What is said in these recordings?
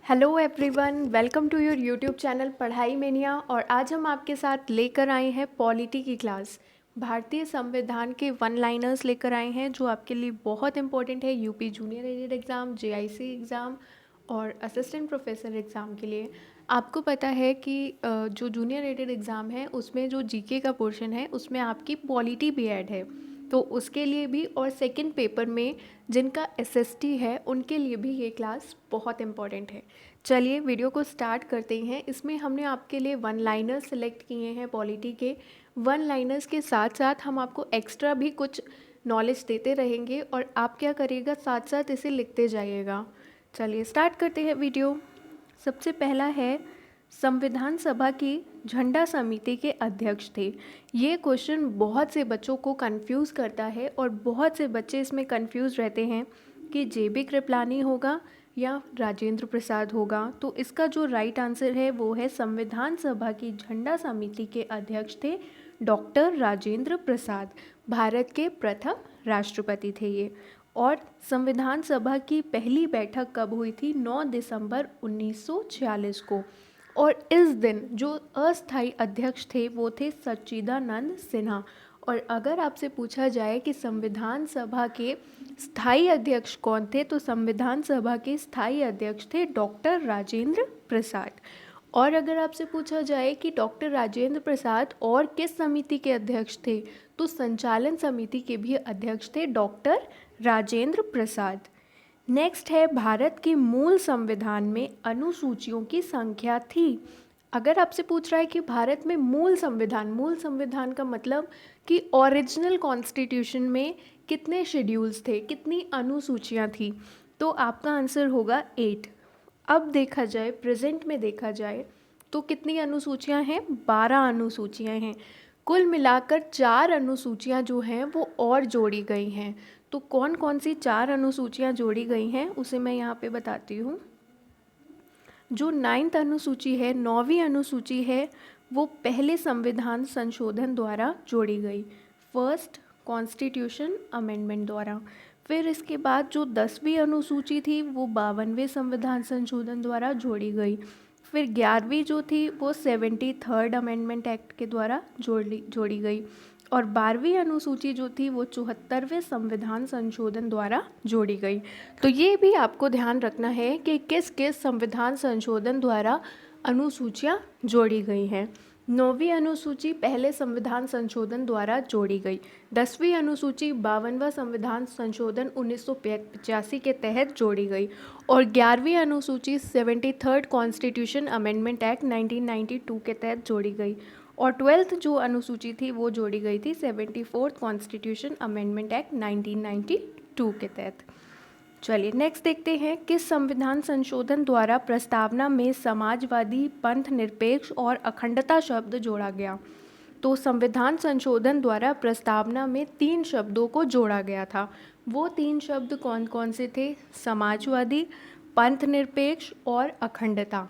Hello everyone, welcome to your YouTube channel Padhai mania. और आज हम आपके साथ लेकर आए हैं पॉलिटी की क्लास। भारतीय संविधान के वन लाइनर्स लेकर आए हैं जो आपके लिए बहुत इंपॉर्टेंट है UP junior added exam, JIC exam और असिस्टेंट प्रोफेसर एग्ज़ाम के लिए। आपको पता है कि जो जूनियर एडेड एग्ज़ाम है उसमें जो जीके का पोर्शन है उसमें आपकी पॉलिटी भी ऐड है, तो उसके लिए भी और सेकंड पेपर में जिनका एसएसटी है उनके लिए भी ये क्लास बहुत इंपॉर्टेंट है। चलिए वीडियो को स्टार्ट करते हैं। इसमें हमने आपके लिए वन लाइनर्स सेलेक्ट किए हैं पॉलिटी के। वन लाइनर्स के साथ साथ हम आपको एक्स्ट्रा भी कुछ नॉलेज देते रहेंगे और आप क्या करिएगा, साथ साथ इसे लिखते जाइएगा। चलिए स्टार्ट करते हैं वीडियो। सबसे पहला है, संविधान सभा की झंडा समिति के अध्यक्ष थे। ये क्वेश्चन बहुत से बच्चों को कंफ्यूज करता है और बहुत से बच्चे इसमें कंफ्यूज रहते हैं कि जेबी कृपलानी होगा या राजेंद्र प्रसाद होगा। तो इसका जो राइट आंसर है वो है संविधान सभा की झंडा समिति के अध्यक्ष थे डॉक्टर राजेंद्र प्रसाद। भारत के प्रथम राष्ट्रपति थे ये। और संविधान सभा की पहली बैठक कब हुई थी? 9 दिसंबर 1946 को। और इस दिन जो अस्थायी अध्यक्ष थे वो थे सच्चिदानंद सिन्हा। और अगर आपसे पूछा जाए कि संविधान सभा के स्थायी अध्यक्ष कौन थे, तो संविधान सभा के स्थायी अध्यक्ष थे डॉक्टर राजेंद्र प्रसाद। और अगर आपसे पूछा जाए कि डॉक्टर राजेंद्र प्रसाद और किस समिति के अध्यक्ष थे, तो संचालन समिति के भी अध्यक्ष थे डॉक्टर राजेंद्र प्रसाद। नेक्स्ट है, भारत के मूल संविधान में अनुसूचियों की संख्या थी। अगर आपसे पूछ रहा है कि भारत में मूल संविधान का मतलब कि ओरिजिनल कॉन्स्टिट्यूशन में कितने शेड्यूल्स थे, कितनी अनुसूचियां थी, तो आपका आंसर होगा 8। अब देखा जाए, प्रेजेंट में देखा जाए तो कितनी अनुसूचियां हैं? 12 अनुसूचियां हैं। कुल मिलाकर 4 अनुसूचियां जो हैं वो और जोड़ी गई हैं। तो कौन कौन सी 4 अनुसूचियां जोड़ी गई हैं उसे मैं यहाँ पे बताती हूँ। जो 9th अनुसूची है, 9वीं अनुसूची है, वो पहले संविधान संशोधन द्वारा जोड़ी गई, फर्स्ट कॉन्स्टिट्यूशन अमेंडमेंट द्वारा। फिर इसके बाद जो 10वीं अनुसूची थी वो 52वें संविधान संशोधन द्वारा जोड़ी गई। फिर 11वीं जो थी वो 73rd अमेंडमेंट एक्ट के द्वारा जोड़ी गई। और 12वीं अनुसूची जो थी वो 74वें संविधान संशोधन द्वारा जोड़ी गई। तो ये भी आपको ध्यान रखना है कि किस किस संविधान संशोधन द्वारा अनुसूचियाँ जोड़ी गई हैं। 9वीं अनुसूची पहले संविधान संशोधन द्वारा जोड़ी गई। 10वीं अनुसूची 52वां संविधान संशोधन 1985 के तहत जोड़ी गई। और 11वीं अनुसूची 73rd कॉन्स्टिट्यूशन अमेंडमेंट एक्ट 1992 के तहत जोड़ी गई। और 12th जो अनुसूची थी वो जोड़ी गई थी 74th कॉन्स्टिट्यूशन अमेंडमेंट एक्ट 1992 के तहत। चलिए नेक्स्ट देखते हैं, किस संविधान संशोधन द्वारा प्रस्तावना में समाजवादी, पंथ निरपेक्ष और अखंडता शब्द जोड़ा गया? तो संविधान संशोधन द्वारा प्रस्तावना में 3 शब्दों को जोड़ा गया था। वो 3 शब्द कौन कौन से थे? समाजवादी, पंथ निरपेक्ष और अखंडता।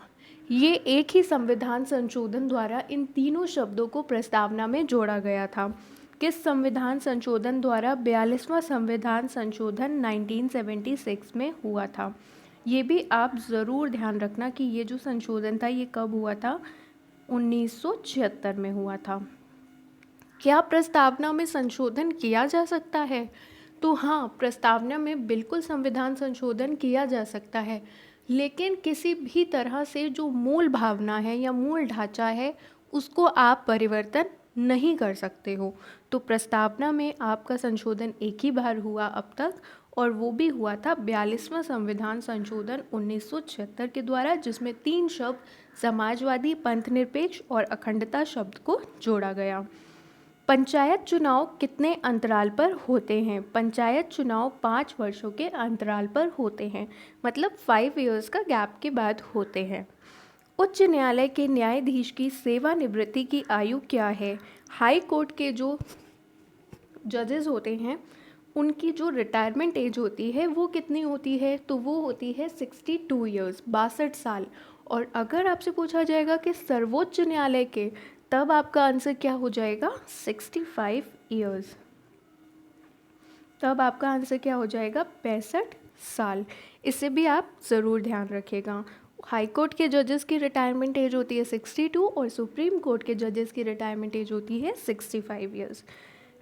ये एक ही संविधान संशोधन द्वारा इन तीनों शब्दों को प्रस्तावना में जोड़ा गया था। किस संविधान संशोधन द्वारा? 42वां संविधान संशोधन 1976 में हुआ था। ये भी आप ज़रूर ध्यान रखना कि ये जो संशोधन था ये कब हुआ था? 1976 में हुआ था। क्या प्रस्तावना में संशोधन किया जा सकता है? तो हाँ, प्रस्तावना में बिल्कुल संविधान संशोधन किया जा सकता है, लेकिन किसी भी तरह से जो मूल भावना है या मूल ढांचा है उसको आप परिवर्तन नहीं कर सकते हो। तो प्रस्तावना में आपका संशोधन एक ही बार हुआ अब तक, और वो भी हुआ था 42वां संविधान संशोधन 1976 के द्वारा, जिसमें 3 शब्द समाजवादी, पंथनिरपेक्ष और अखंडता शब्द को जोड़ा गया। पंचायत चुनाव कितने अंतराल पर होते हैं? पंचायत चुनाव 5 वर्षों के अंतराल पर होते हैं, मतलब 5 इयर्स का गैप के बाद होते हैं। उच्च न्यायालय के न्यायाधीश की सेवानिवृत्ति की आयु क्या है? हाई कोर्ट के जो जजेस होते हैं उनकी जो रिटायरमेंट एज होती है वो कितनी होती है? तो वो होती है 62 ईयर्स, 62 साल। और अगर आपसे पूछा जाएगा कि सर्वोच्च न्यायालय के, तब आपका आंसर क्या हो जाएगा? 65 ईयर्स। तब आपका आंसर क्या हो जाएगा? 65 साल। इसे भी आप ज़रूर ध्यान रखिएगा। हाई कोर्ट के जजेस की रिटायरमेंट एज होती है 62 और सुप्रीम कोर्ट के जजेस की रिटायरमेंट एज होती है 65 ईयर्स।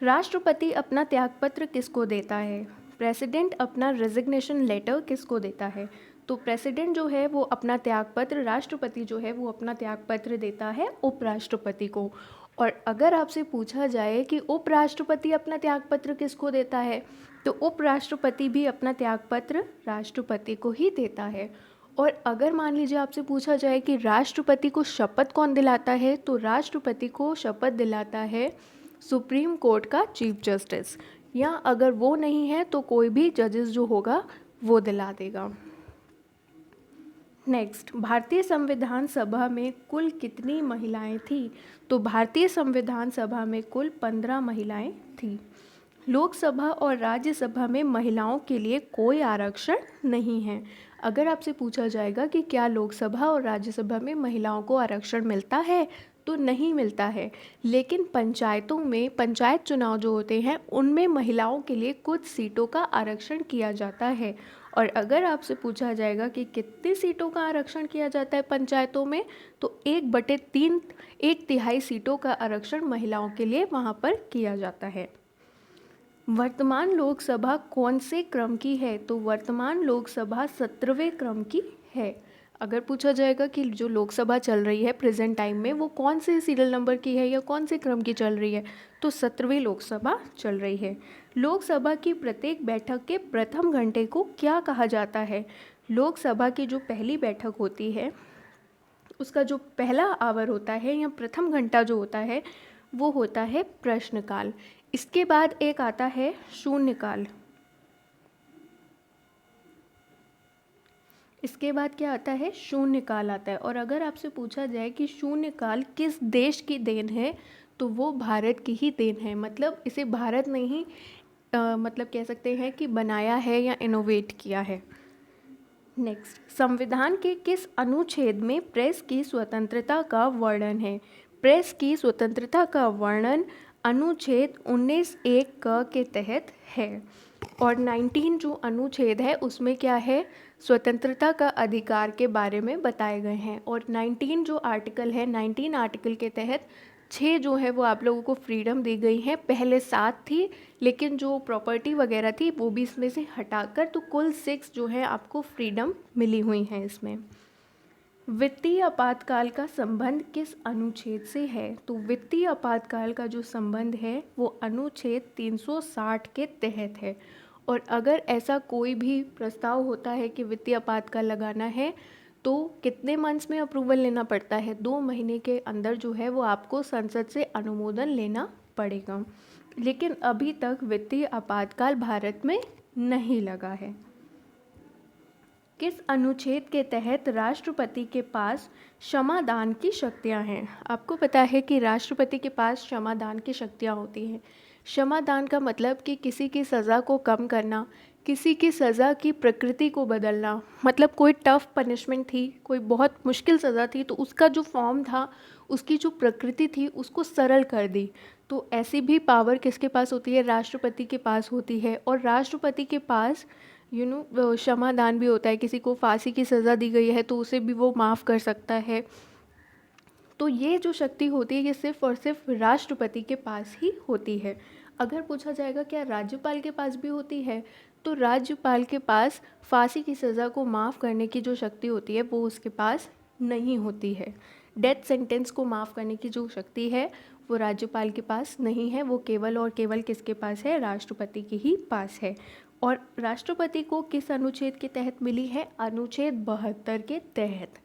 राष्ट्रपति अपना त्यागपत्र किसको देता है? प्रेसिडेंट अपना रेजिग्नेशन लेटर किसको देता है? तो प्रेसिडेंट जो है वो अपना त्यागपत्र, राष्ट्रपति जो है वो अपना त्यागपत्र देता है उपराष्ट्रपति को। और अगर आपसे पूछा जाए कि उपराष्ट्रपति अपना त्यागपत्र किसको देता है, तो उपराष्ट्रपति भी अपना त्यागपत्र राष्ट्रपति को ही देता है। और अगर मान लीजिए आपसे पूछा जाए कि राष्ट्रपति को शपथ कौन दिलाता है, तो राष्ट्रपति को शपथ दिलाता है सुप्रीम कोर्ट का चीफ जस्टिस, या अगर वो नहीं है तो कोई भी जजेस जो होगा वो दिला देगा। नेक्स्ट, भारतीय संविधान सभा में कुल कितनी महिलाएं थी? तो भारतीय संविधान सभा में कुल 15 महिलाएं थी। लोकसभा और राज्यसभा में महिलाओं के लिए कोई आरक्षण नहीं है। अगर आपसे पूछा जाएगा कि क्या लोकसभा और राज्यसभा में महिलाओं को आरक्षण मिलता है, तो नहीं मिलता है। लेकिन पंचायतों में, पंचायत चुनाव जो होते हैं उनमें महिलाओं के लिए कुछ सीटों का आरक्षण किया जाता है। और अगर आपसे पूछा जाएगा कि कितनी सीटों का आरक्षण किया जाता है पंचायतों में, तो 1/3, 1/3 सीटों का आरक्षण महिलाओं के लिए वहाँ पर किया जाता है। वर्तमान लोकसभा कौन से क्रम की है? तो वर्तमान लोकसभा 17वें क्रम की है। अगर पूछा जाएगा कि जो लोकसभा चल रही है प्रेजेंट टाइम में वो कौन से सीरियल नंबर की है या कौन से क्रम की चल रही है, तो 17वीं लोकसभा चल रही है। लोकसभा की प्रत्येक बैठक के प्रथम घंटे को क्या कहा जाता है? लोकसभा की जो पहली बैठक होती है उसका जो पहला आवर होता है या प्रथम घंटा जो होता है वो होता है प्रश्नकाल। इसके बाद एक आता है शून्यकाल। इसके बाद क्या आता है? शून्यकाल आता है। और अगर आपसे पूछा जाए कि शून्यकाल किस देश की देन है, तो वो भारत की ही देन है। मतलब इसे भारत ने ही मतलब कह सकते हैं कि बनाया है या इनोवेट किया है। नेक्स्ट, संविधान के किस अनुच्छेद में प्रेस की स्वतंत्रता का वर्णन है? प्रेस की स्वतंत्रता का वर्णन अनुच्छेद 19(1) क के तहत है। और 19 जो अनुच्छेद है उसमें क्या है? स्वतंत्रता का अधिकार के बारे में बताए गए हैं। और 19 जो आर्टिकल है, 19 आर्टिकल के तहत 6 जो है वो आप लोगों को फ्रीडम दी गई है। पहले 7 थी, लेकिन जो प्रॉपर्टी वगैरह थी वो भी इसमें से हटाकर तो कुल 6 जो है आपको फ्रीडम मिली हुई हैं इसमें। वित्तीय आपातकाल का संबंध किस अनुच्छेद से है? तो वित्तीय आपातकाल का जो संबंध है वो अनुच्छेद 360 के तहत है। और अगर ऐसा कोई भी प्रस्ताव होता है कि वित्तीय आपातकाल लगाना है, तो कितने मंथ्स में अप्रूवल लेना पड़ता है? 2 महीने के अंदर जो है वो आपको संसद से अनुमोदन लेना पड़ेगा। लेकिन अभी तक वित्तीय आपातकाल भारत में नहीं लगा है। किस अनुच्छेद के तहत राष्ट्रपति के पास क्षमादान की शक्तियां हैं? आपको पता है कि राष्ट्रपति के पास क्षमादान की शक्तियां होती हैं। क्षमादान का मतलब कि किसी की सज़ा को कम करना, किसी की सज़ा की प्रकृति को बदलना। मतलब कोई टफ़ पनिशमेंट थी, कोई बहुत मुश्किल सज़ा थी, तो उसका जो फॉर्म था, उसकी जो प्रकृति थी उसको सरल कर दी। तो ऐसी भी पावर किसके पास होती है? राष्ट्रपति के पास होती है। और राष्ट्रपति के पास क्षमादान भी होता है। किसी को फांसी की सज़ा दी गई है तो उसे भी वो माफ़ कर सकता है। तो ये जो शक्ति होती है ये सिर्फ़ और सिर्फ राष्ट्रपति के पास ही होती है। अगर पूछा जाएगा क्या राज्यपाल के पास भी होती है, तो राज्यपाल के पास फांसी की सज़ा को माफ़ करने की जो शक्ति होती है वो उसके पास नहीं होती है। डेथ सेंटेंस को माफ़ करने की जो शक्ति है वो राज्यपाल के पास नहीं है। वो केवल और केवल किसके पास है? राष्ट्रपति के ही पास है। और राष्ट्रपति को किस अनुच्छेद के तहत मिली है? अनुच्छेद 72 के तहत।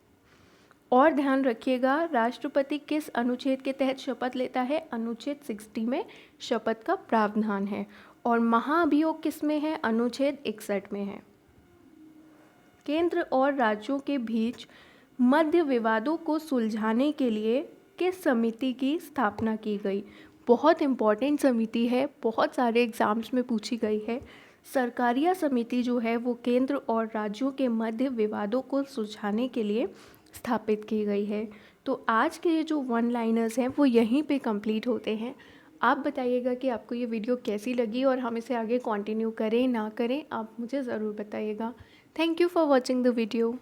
और ध्यान रखिएगा, राष्ट्रपति किस अनुच्छेद के तहत शपथ लेता है? अनुच्छेद 60 में शपथ का प्रावधान है। और महाभियोग किस में है? अनुच्छेद 61 में है। केंद्र और राज्यों के बीच मध्य विवादों को सुलझाने के लिए किस समिति की स्थापना की गई? बहुत इम्पॉर्टेंट समिति है, बहुत सारे एग्ज़ाम्स में पूछी गई है। सरकारिया समिति जो है वो केंद्र और राज्यों के मध्य विवादों को सुलझाने के लिए स्थापित की गई है। तो आज के ये जो वन लाइनर्स हैं वो यहीं पे कंप्लीट होते हैं। आप बताइएगा कि आपको ये वीडियो कैसी लगी और हम इसे आगे कंटिन्यू करें ना करें, आप मुझे ज़रूर बताइएगा। Thank you for watching the video.